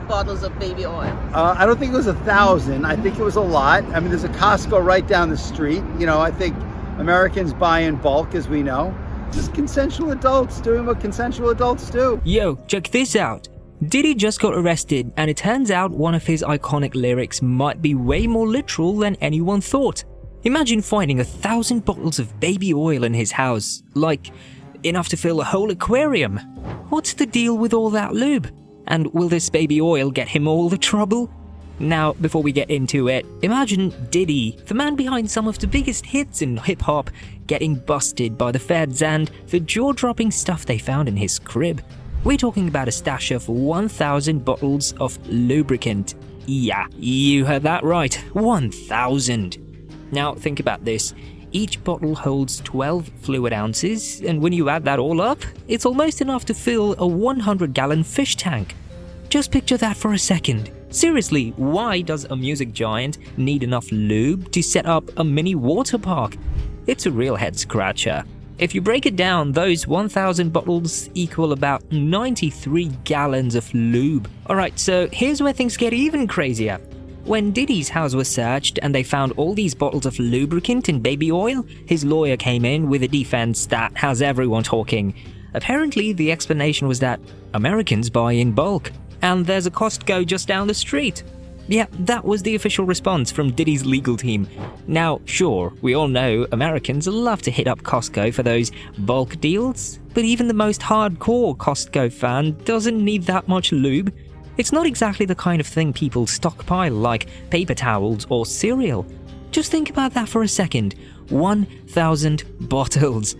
bottles of baby oil? I don't think it was 1,000. I think it was a lot. I mean, there's a Costco right down the street. You know, I think Americans buy in bulk, as we know. Just consensual adults doing what consensual adults do. Yo, check this out. Diddy just got arrested, and it turns out one of his iconic lyrics might be way more literal than anyone thought. Imagine finding 1,000 bottles of baby oil in his house, like enough to fill a whole aquarium. What's the deal with all that lube? And will this baby oil get him all the trouble? Now, before we get into it, imagine Diddy, the man behind some of the biggest hits in hip-hop, getting busted by the feds and the jaw-dropping stuff they found in his crib. We're talking about a stash of 1,000 bottles of lubricant. Yeah, you heard that right, 1,000. Now, think about this. Each bottle holds 12 fluid ounces, and when you add that all up, it's almost enough to fill a 100-gallon fish tank. Just picture that for a second. Seriously, why does a music giant need enough lube to set up a mini water park? It's a real head-scratcher. If you break it down, those 1,000 bottles equal about 93 gallons of lube. Alright, so here's where things get even crazier. When Diddy's house was searched and they found all these bottles of lubricant and baby oil, his lawyer came in with a defense that has everyone talking. Apparently, the explanation was that Americans buy in bulk, and there's a Costco just down the street. Yeah, that was the official response from Diddy's legal team. Now, sure, we all know Americans love to hit up Costco for those bulk deals, but even the most hardcore Costco fan doesn't need that much lube. It's not exactly the kind of thing people stockpile like paper towels or cereal. Just think about that for a second. 1,000 bottles.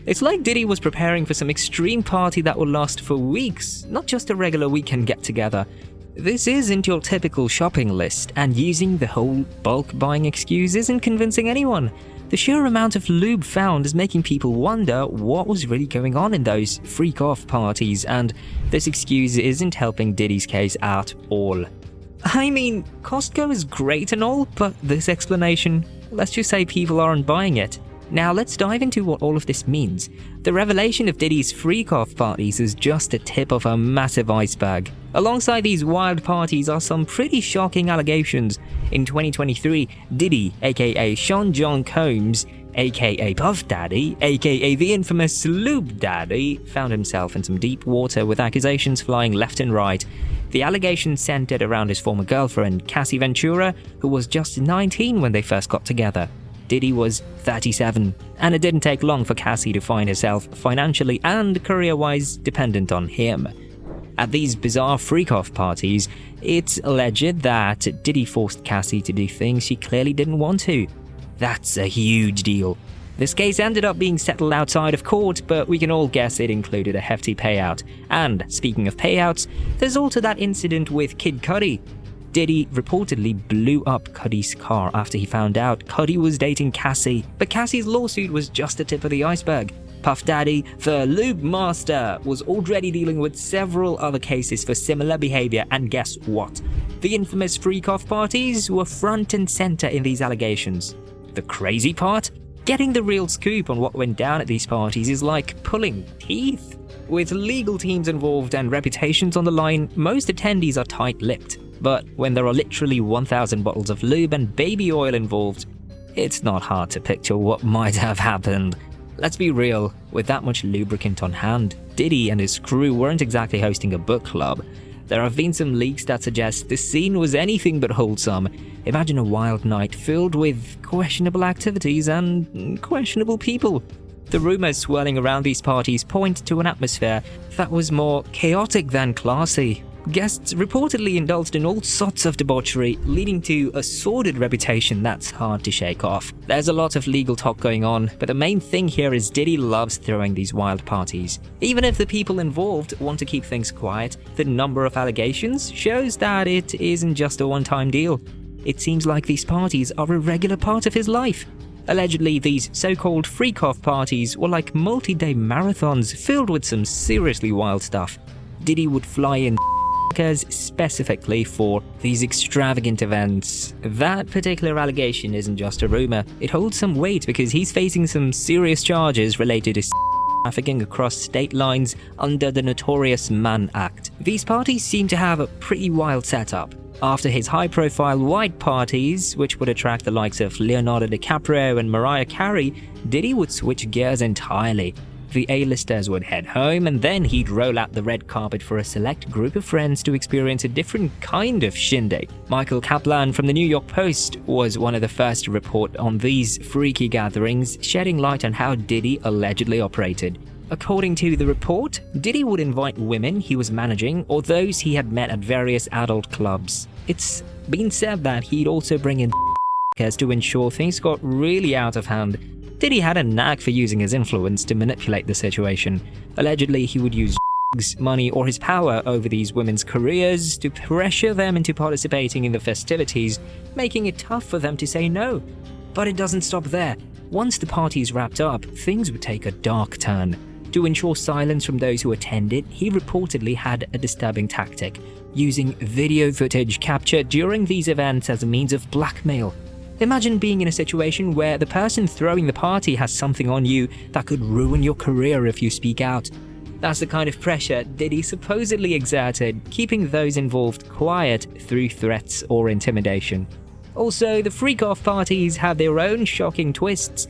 It's like Diddy was preparing for some extreme party that will last for weeks, not just a regular weekend get-together. This isn't your typical shopping list, and using the whole bulk buying excuse isn't convincing anyone. The sheer amount of lube found is making people wonder what was really going on in those freak-off parties, and this excuse isn't helping Diddy's case at all. I mean, Costco is great and all, but this explanation, let's just say people aren't buying it. Now let's dive into what all of this means. The revelation of Diddy's freak-off parties is just the tip of a massive iceberg. Alongside these wild parties are some pretty shocking allegations. In 2023, Diddy, aka Sean John Combs, aka Puff Daddy, aka the infamous Lube Daddy, found himself in some deep water with accusations flying left and right. The allegations centered around his former girlfriend, Cassie Ventura, who was just 19 when they first got together. Diddy was 37, and it didn't take long for Cassie to find herself financially and career-wise dependent on him. At these bizarre freak-off parties, it's alleged that Diddy forced Cassie to do things she clearly didn't want to. That's a huge deal. This case ended up being settled outside of court, but we can all guess it included a hefty payout. And speaking of payouts, there's also that incident with Kid Cudi. Diddy reportedly blew up Cudi's car after he found out Cudi was dating Cassie, but Cassie's lawsuit was just the tip of the iceberg. Puff Daddy, the lube master, was already dealing with several other cases for similar behavior, and guess what? The infamous freak-off parties were front and center in these allegations. The crazy part? Getting the real scoop on what went down at these parties is like pulling teeth. With legal teams involved and reputations on the line, most attendees are tight-lipped. But when there are literally 1,000 bottles of lube and baby oil involved, it's not hard to picture what might have happened. Let's be real, with that much lubricant on hand, Diddy and his crew weren't exactly hosting a book club. There have been some leaks that suggest the scene was anything but wholesome. Imagine a wild night filled with questionable activities and questionable people. The rumors swirling around these parties point to an atmosphere that was more chaotic than classy. Guests reportedly indulged in all sorts of debauchery, leading to a sordid reputation that's hard to shake off. There's a lot of legal talk going on, but the main thing here is Diddy loves throwing these wild parties. Even if the people involved want to keep things quiet, the number of allegations shows that it isn't just a one-time deal. It seems like these parties are a regular part of his life. Allegedly, these so-called freak-off parties were like multi-day marathons filled with some seriously wild stuff. Diddy would fly in specifically for these extravagant events. That particular allegation isn't just a rumor, it holds some weight because he's facing some serious charges related to trafficking across state lines under the notorious Mann Act. These parties seem to have a pretty wild setup. After his high-profile white parties, which would attract the likes of Leonardo DiCaprio and Mariah Carey, Diddy would switch gears entirely. The A-listers would head home, and then he'd roll out the red carpet for a select group of friends to experience a different kind of shindig. Michael Kaplan from the New York Post was one of the first to report on these freaky gatherings, shedding light on how Diddy allegedly operated. According to the report, Diddy would invite women he was managing or those he had met at various adult clubs. It's been said that he'd also bring in to ensure things got really out of hand. Diddy had a knack for using his influence to manipulate the situation. Allegedly, he would use money or his power over these women's careers to pressure them into participating in the festivities, making it tough for them to say no. But it doesn't stop there. Once the parties wrapped up, things would take a dark turn. To ensure silence from those who attended, he reportedly had a disturbing tactic, using video footage captured during these events as a means of blackmail. Imagine being in a situation where the person throwing the party has something on you that could ruin your career if you speak out. That's the kind of pressure Diddy supposedly exerted, keeping those involved quiet through threats or intimidation. Also, the freak-off parties have their own shocking twists.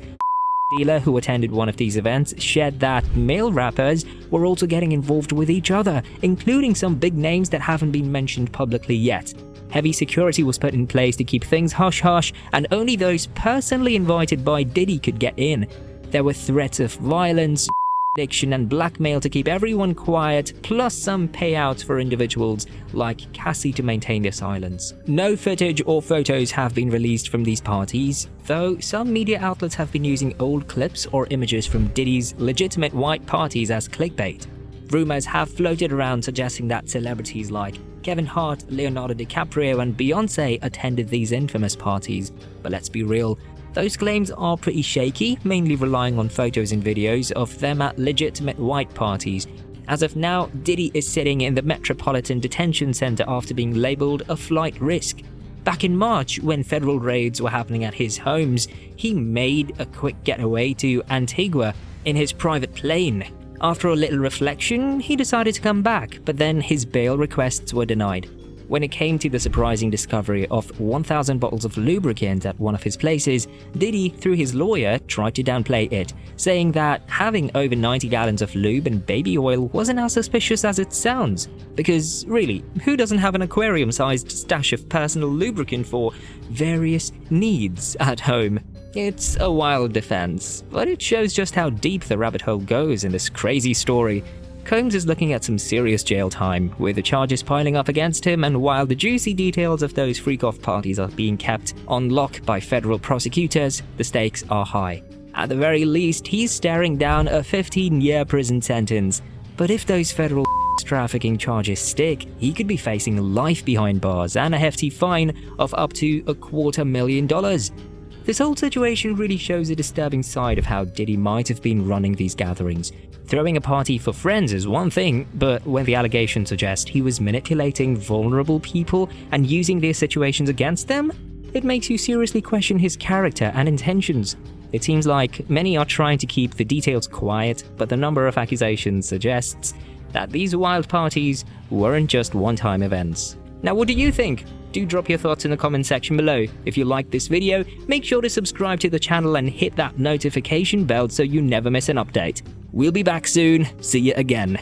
Dealer who attended one of these events shared that male rappers were also getting involved with each other, including some big names that haven't been mentioned publicly yet. Heavy security was put in place to keep things hush-hush, and only those personally invited by Diddy could get in. There were threats of violence, addiction, and blackmail to keep everyone quiet, plus some payouts for individuals like Cassie to maintain their silence. No footage or photos have been released from these parties, though some media outlets have been using old clips or images from Diddy's legitimate white parties as clickbait. Rumors have floated around suggesting that celebrities like Kevin Hart, Leonardo DiCaprio, and Beyonce attended these infamous parties. But let's be real, those claims are pretty shaky, mainly relying on photos and videos of them at legitimate white parties. As of now, Diddy is sitting in the Metropolitan Detention Center after being labeled a flight risk. Back in March, when federal raids were happening at his homes, he made a quick getaway to Antigua in his private plane. After a little reflection, he decided to come back, but then his bail requests were denied. When it came to the surprising discovery of 1,000 bottles of lubricant at one of his places, Diddy, through his lawyer, tried to downplay it, saying that having over 90 gallons of lube and baby oil wasn't as suspicious as it sounds. Because, really, who doesn't have an aquarium-sized stash of personal lubricant for various needs at home? It's a wild defense, but it shows just how deep the rabbit hole goes in this crazy story. Combs is looking at some serious jail time, with the charges piling up against him, and while the juicy details of those freak-off parties are being kept on lock by federal prosecutors, the stakes are high. At the very least, he's staring down a 15-year prison sentence. But if those federal trafficking charges stick, he could be facing life behind bars and a hefty fine of up to $250,000. This whole situation really shows a disturbing side of how Diddy might have been running these gatherings. Throwing a party for friends is one thing, but when the allegations suggest he was manipulating vulnerable people and using their situations against them, it makes you seriously question his character and intentions. It seems like many are trying to keep the details quiet, but the number of accusations suggests that these wild parties weren't just one-time events. Now, what do you think? Do drop your thoughts in the comment section below. If you liked this video, make sure to subscribe to the channel and hit that notification bell so you never miss an update. We'll be back soon. See you again.